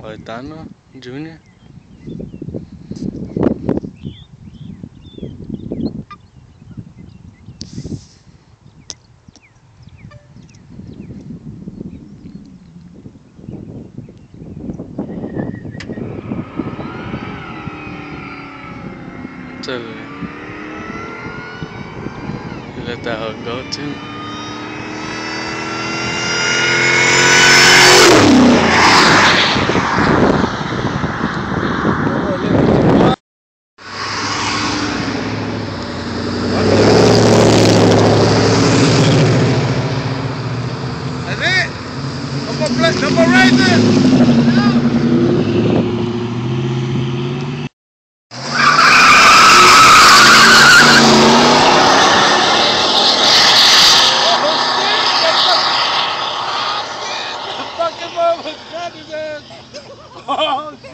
Gaetano Jr. Tell you, you let that hoe go too. That's it. No more racing. Fucking mama got his ass. Oh,